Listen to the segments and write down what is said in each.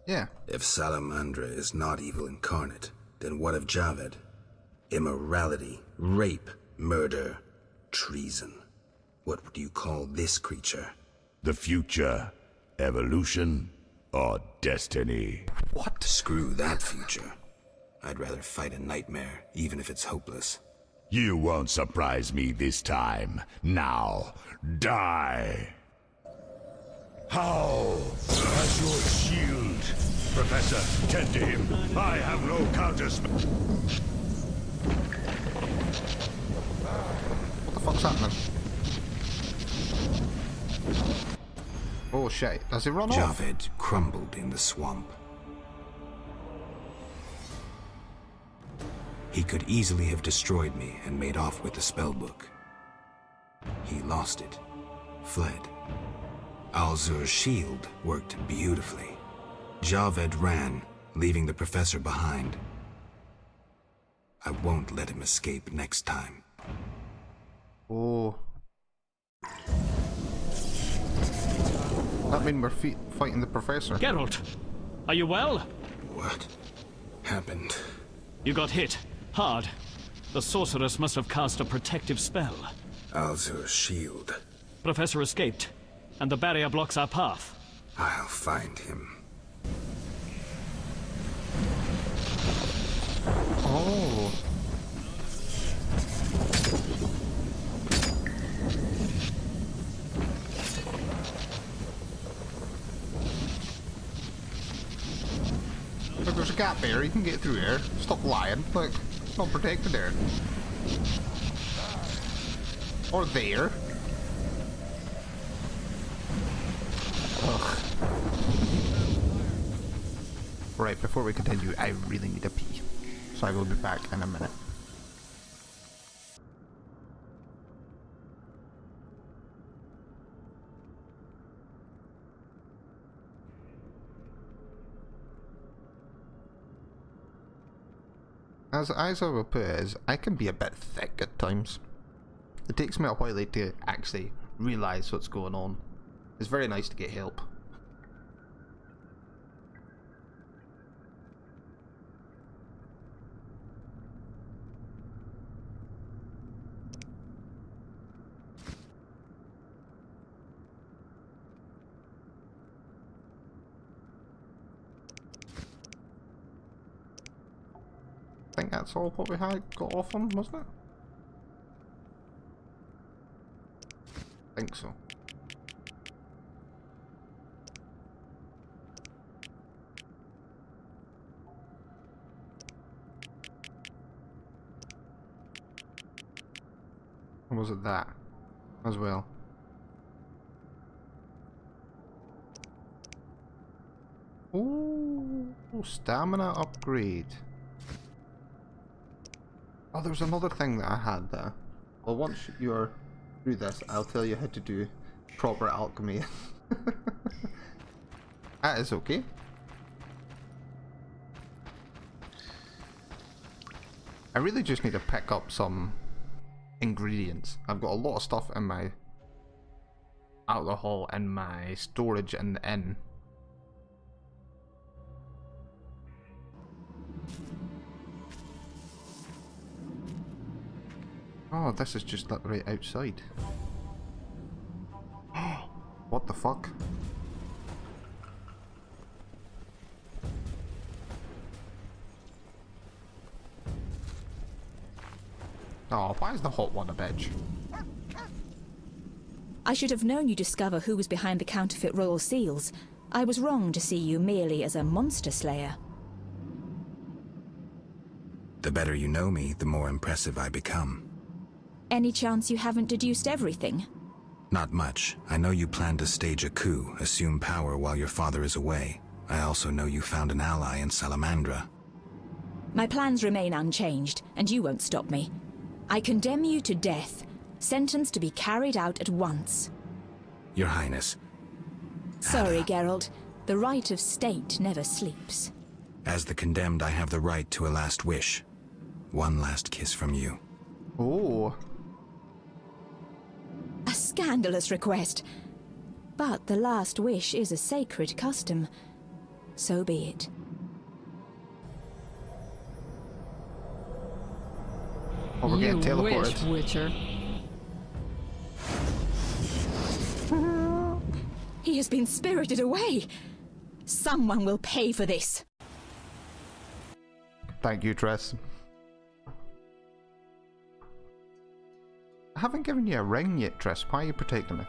Yeah. If Salamandra is not evil incarnate, then what of Javed? Immorality, rape, murder, treason. What would you call this creature? The future, evolution, or destiny? What? Screw that future. I'd rather fight a nightmare, even if it's hopeless. You won't surprise me this time. Now, die! How? As your shield. Professor, tend to him. I have no counterspell. What the fuck's happening? Oh shit, does he run off? Javed crumbled in the swamp. He could easily have destroyed me and made off with the spellbook. He lost it, fled. Alzur's shield worked beautifully. Javed ran, leaving the professor behind. I won't let him escape next time. Oh. That means we're fighting the professor. Geralt, are you well? What happened? You got hit. Hard. The sorceress must have cast a protective spell. Alzur's shield. Professor escaped, and the barrier blocks our path. I'll find him. Oh. Look, there's a gap there. You can get through there. Stop lying. Look, it's not protected there. Or there. Ugh. Right, before we continue, I really need a pee. So I will be back in a minute. As I will put it is, I can be a bit thick at times. It takes me a while to actually realise what's going on. It's very nice to get help. I think that's all what we had got off him, wasn't it? I think so. Or was it that as well? Ooh, stamina upgrade. Oh, there's another thing that I had there. Well, once you're through this, I'll tell you how to do proper alchemy. That is okay. I really just need to pick up some ingredients. I've got a lot of stuff in my alcohol in my storage in the inn. Oh, this is just like right outside. What the fuck? Oh, why is the hot one a bitch? I should have known you'd discover who was behind the counterfeit royal seals. I was wrong to see you merely as a monster slayer. The better you know me, the more impressive I become. Any chance you haven't deduced everything? Not much. I know you plan to stage a coup, assume power while your father is away. I also know you found an ally in Salamandra. My plans remain unchanged, and you won't stop me. I condemn you to death, sentenced to be carried out at once. Your Highness. Sorry, Geralt. The right of state never sleeps. As the condemned, I have the right to a last wish. One last kiss from you. Oh. A scandalous request. But the last wish is a sacred custom. So be it. Oh, we're getting teleported. You wish, Witcher. He has been spirited away. Someone will pay for this. Thank you, Triss. I haven't given you a ring yet, Triss. Why are you protecting me?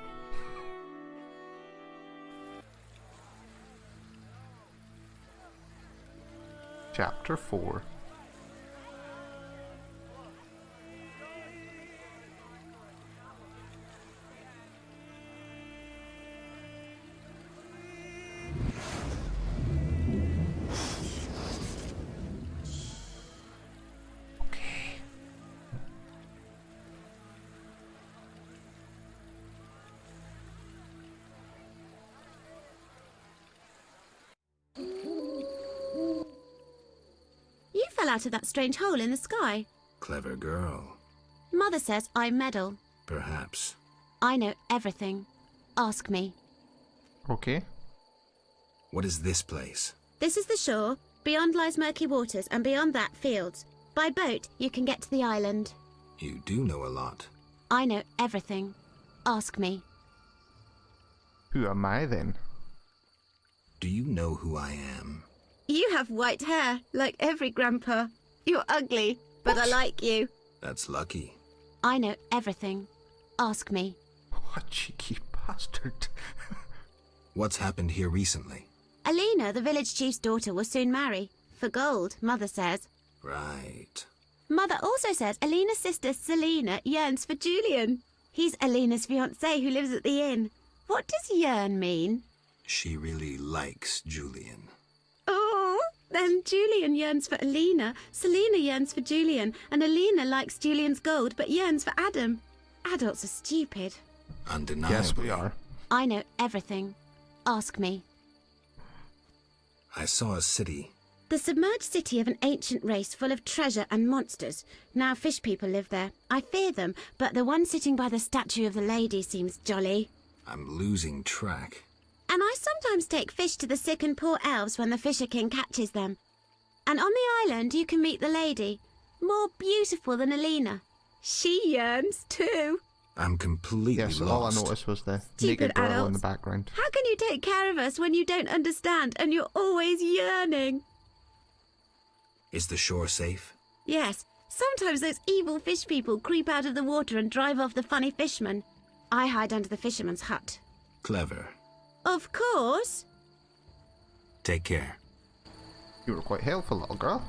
Chapter 4. You fell out of that strange hole in the sky. Clever girl. Mother says I meddle. Perhaps. I know everything. Ask me. Okay. What is this place? This is the shore. Beyond lies murky waters, and beyond that, fields. By boat, you can get to the island. You do know a lot. I know everything. Ask me. Who am I then? Do you know who I am? You have white hair, like every grandpa. You're ugly, but I like you. That's lucky. I know everything. Ask me. What a cheeky bastard. What's happened here recently? Alina, the village chief's daughter, will soon marry. For gold, Mother says. Right. Mother also says Alina's sister Selena yearns for Julian. He's Alina's fiancé who lives at the inn. What does yearn mean? She really likes Julian. Oh, then Julian yearns for Alina, Selena yearns for Julian, and Alina likes Julian's gold but yearns for Adam. Adults are stupid. Undeniably. Yes, we are. I know everything. Ask me. I saw a city. The submerged city of an ancient race full of treasure and monsters. Now fish people live there. I fear them, but the one sitting by the statue of the lady seems jolly. I'm losing track. And I sometimes take fish to the sick and poor elves when the Fisher King catches them. And on the island you can meet the lady, more beautiful than Alina. She yearns too. I'm completely Yes, lost. all I noticed was the Stupid naked girl in adults. the background. How can you take care of us when you don't understand and you're always yearning? Is the shore safe? Yes, sometimes those evil fish people creep out of the water and drive off the funny fishermen. I hide under the fisherman's hut. Clever. Of course. Take care. You were quite helpful, little girl.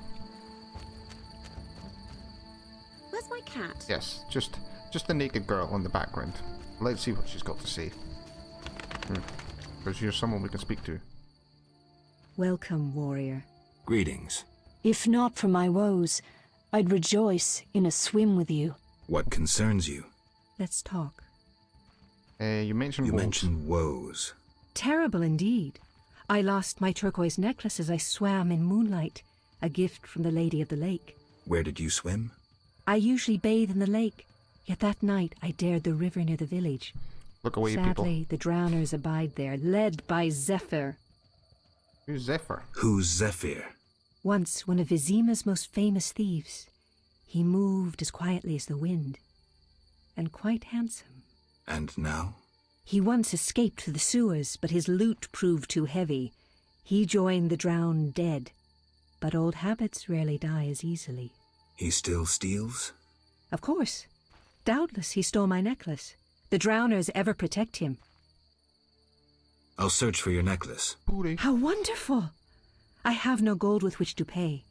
Where's my cat? Yes, just the naked girl in the background. Let's see what she's got to say. Because you're someone we can speak to. Welcome, warrior. Greetings. If not for my woes, I'd rejoice in a swim with you. What concerns you? Let's talk. You mentioned You wolves. mentioned woes. Terrible indeed. I lost my turquoise necklace as I swam in moonlight, a gift from the Lady of the Lake. Where did you swim? I usually bathe in the lake, yet that night I dared the river near the village. Look away, people. Sadly, the drowners abide there, led by Zephyr. Who's Zephyr? Who's Zephyr? Once one of Vizima's most famous thieves. He moved as quietly as the wind, and quite handsome. And now? He once escaped through the sewers, but his loot proved too heavy. He joined the drowned dead, but old habits rarely die as easily. He still steals? Of course. Doubtless he stole my necklace. The drowners ever protect him. I'll search for your necklace. Booty. How wonderful! I have no gold with which to pay,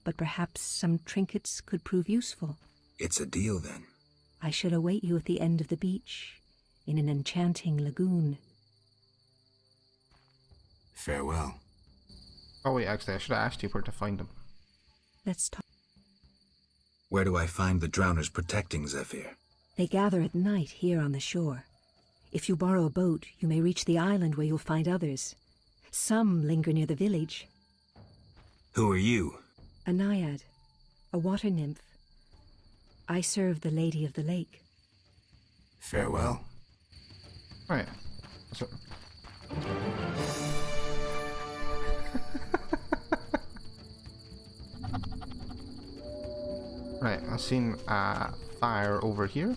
but perhaps some trinkets could prove useful. It's a deal then. I shall await you at the end of the beach, in an enchanting lagoon. Farewell. Oh wait, actually, I should have asked you where to find him. Let's talk. Where do I find the drowners protecting Zephyr? They gather at night here on the shore. If you borrow a boat, you may reach the island where you'll find others. Some linger near the village. Who are you? A naiad, a water nymph. I serve the Lady of the Lake. Farewell. Right. So... I've seen a fire over here.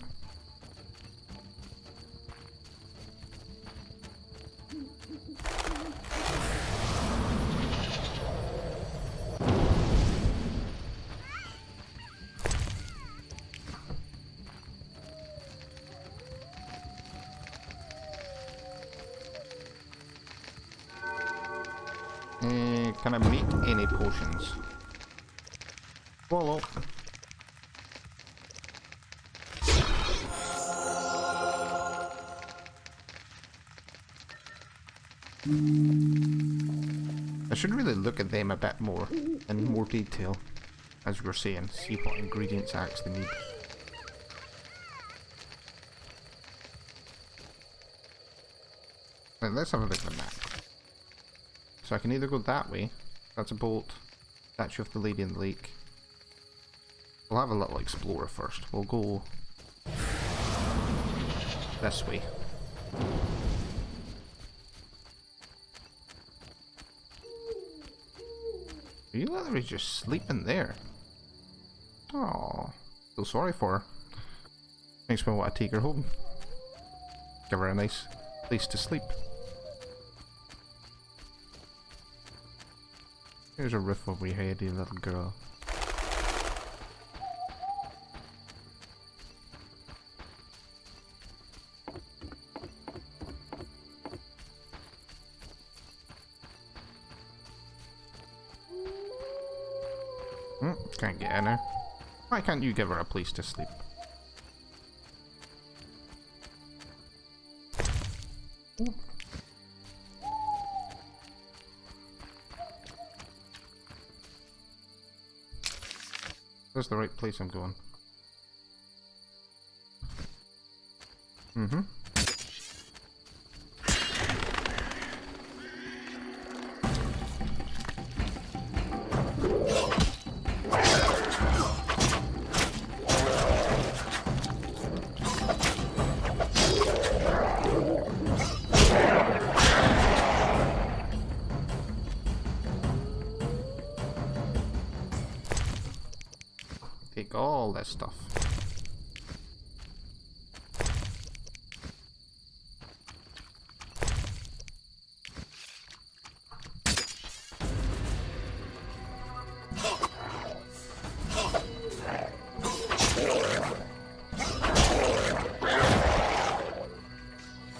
Can I make any potions? Swallow. I should really look at them a bit more, in more detail, as we were saying, see what ingredients I actually need. Right, let's have a look at the map. So I can either go that way, that's a boat, statue of the Lady in the Lake. We'll have a little explorer first. We'll go this way. Are you literally just sleeping there? Oh, feel sorry for her. Makes me want to take her home. Give her a nice place to sleep. Here's a roof over your head, you little girl. Can't get in her. Why can't you give her a place to sleep? Ooh. That's the right place I'm going. Mm-hmm. Take all that stuff.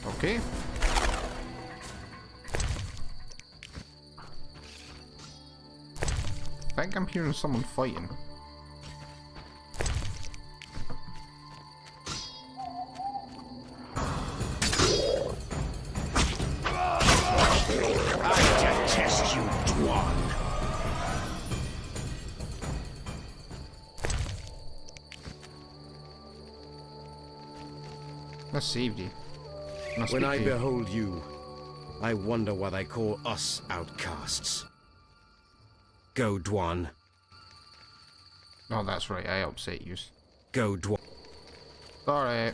Okay. I think I'm hearing someone fighting. I saved you. When I behold you, I wonder why they call us outcasts. Go, Dwan. Oh, that's right, I upset you. Go, Dwan. Sorry.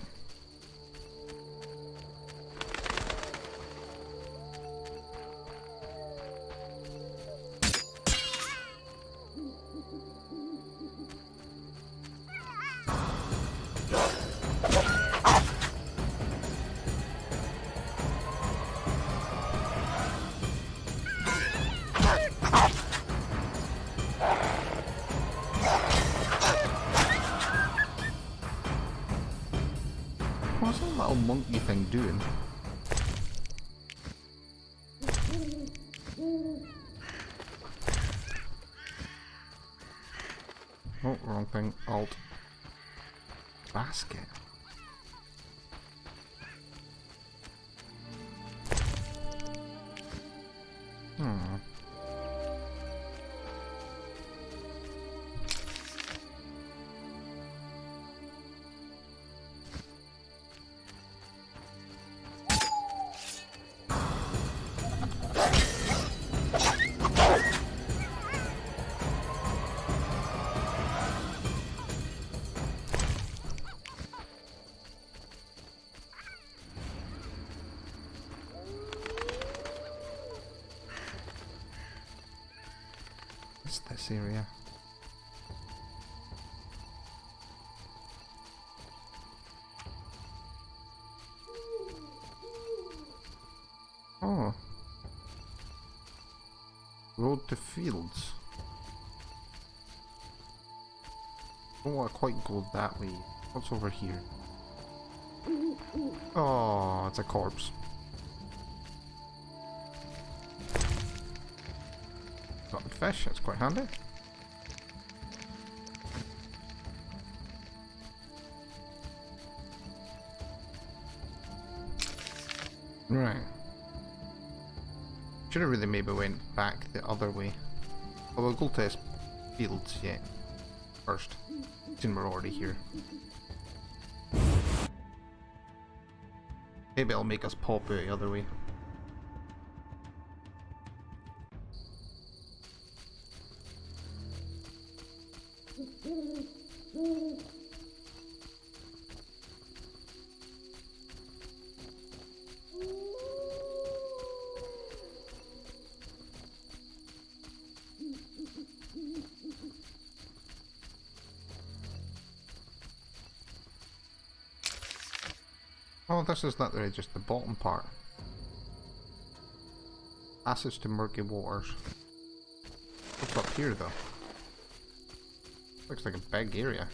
What's that little monkey thing doing? Oh, wrong thing. Alt. Basket. What's this area? Oh. Road to fields. Don't want to quite go that way. What's over here? Oh, it's a corpse. Got a fish, that's quite handy. Right. Should have really maybe went back the other way. Oh, we'll go test fields yet. First. Since we're already here. Maybe it'll make us pop out the other way. Oh, this is literally just the bottom part. Passage to murky waters. What's up here though? Looks like a big area.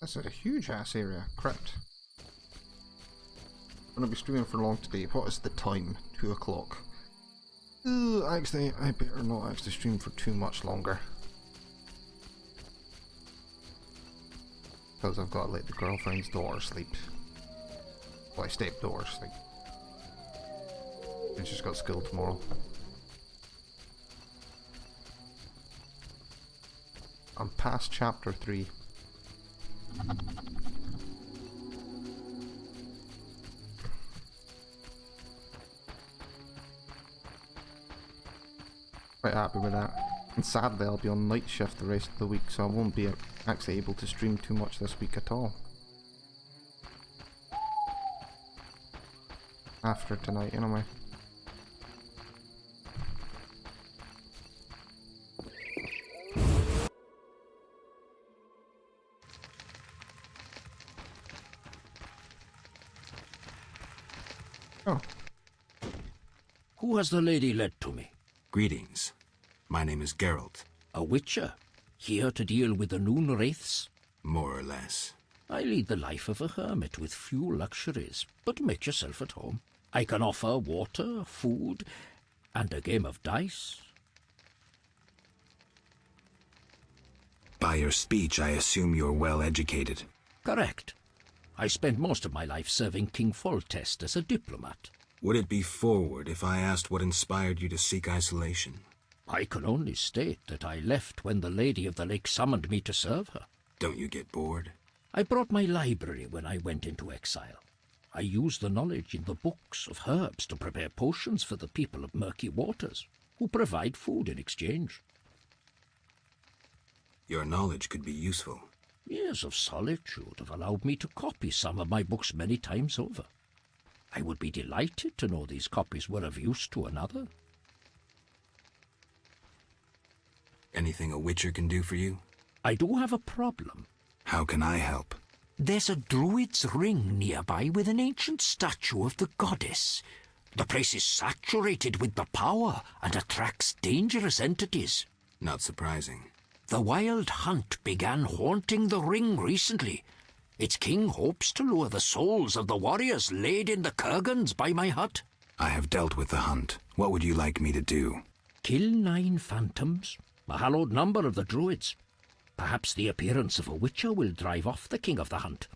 This is a huge ass area. Crypt. I'm gonna be streaming for long today. What is the time? 2 o'clock. Actually, I better not actually stream for too much longer. Because I've got to let the girlfriend's daughter sleep. Well, stepdaughter sleep. And she's got school tomorrow. I'm past chapter 3. Quite happy with that. And sadly I'll be on night shift the rest of the week, so I won't be actually able to stream too much this week at all. After tonight, anyway. Oh. Who has the lady led to me? Greetings. My name is Geralt. A witcher? Here to deal with the noon wraiths? More or less. I lead the life of a hermit with few luxuries, but make yourself at home. I can offer water, food, and a game of dice. By your speech, I assume you're well educated. Correct. I spent most of my life serving King Foltest as a diplomat. Would it be forward if I asked what inspired you to seek isolation? I can only state that I left when the Lady of the Lake summoned me to serve her. Don't you get bored? I brought my library when I went into exile. I used the knowledge in the books of herbs to prepare potions for the people of Murky Waters, who provide food in exchange. Your knowledge could be useful. Years of solitude have allowed me to copy some of my books many times over. I would be delighted to know these copies were of use to another. Anything a witcher can do for you? I do have a problem. How can I help? There's a druid's ring nearby with an ancient statue of the goddess. The place is saturated with the power and attracts dangerous entities. Not surprising. The Wild Hunt began haunting the ring recently. Its king hopes to lure the souls of the warriors laid in the kurgans by my hut. I have dealt with the hunt. What would you like me to do? Kill 9 phantoms, a hallowed number of the druids. Perhaps the appearance of a witcher will drive off the king of the hunt.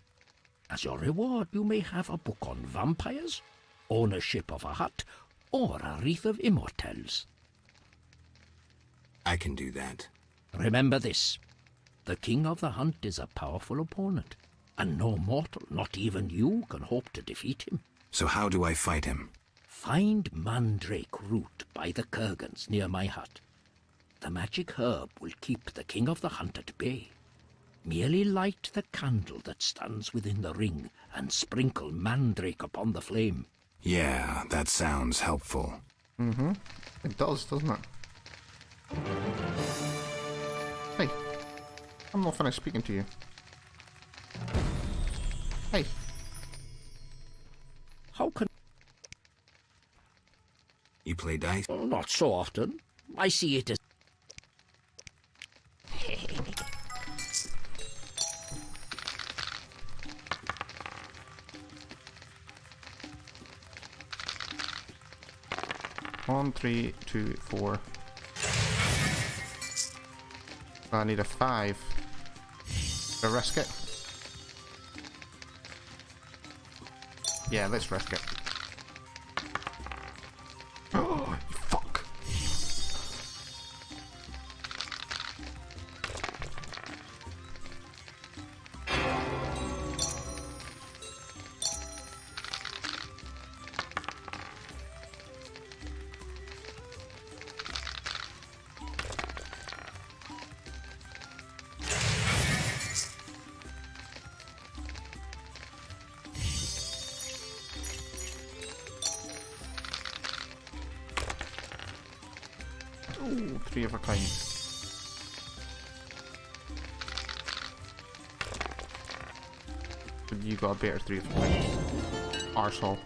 As your reward, you may have a book on vampires, ownership of a hut, or a wreath of immortelles. I can do that. Remember this. The king of the hunt is a powerful opponent, and no mortal, not even you, can hope to defeat him. So how do I fight him? Find mandrake root by the kurgans near my hut. The magic herb will keep the king of the hunt at bay. Merely light the candle that stands within the ring and sprinkle mandrake upon the flame. Yeah, that sounds helpful. It does, doesn't it? I'm not finished speaking to you. Hey. How can... You play dice? Oh, not so often. I see it as... One, 3, 2, 4. I need a 5. To risk it. Yeah, let's risk it. Oh, fuck. Ooh, 3 of a kind. But you got a better 3 of a kind. Arsehole.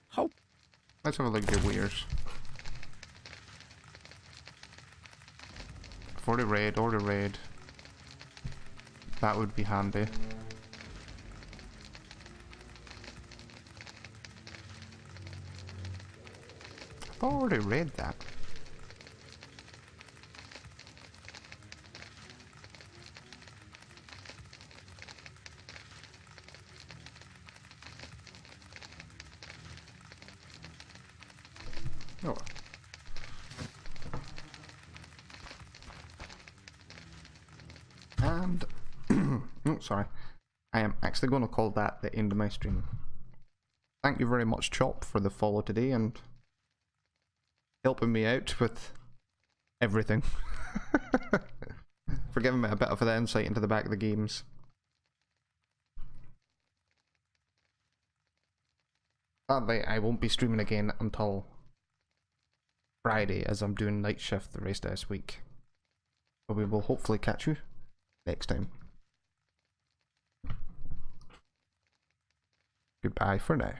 How? Let's have a look at your weirs. For the raid, or the raid. That would be handy. I've already read that. Oh. And oh, sorry. I am actually going to call that the end of my stream. Thank you very much, Chop, for the follow today and helping me out with everything. For giving me a bit of the insight into the back of the games. Sadly, I won't be streaming again until Friday, as I'm doing night shift the rest of this week. But we will hopefully catch you next time. Goodbye for now.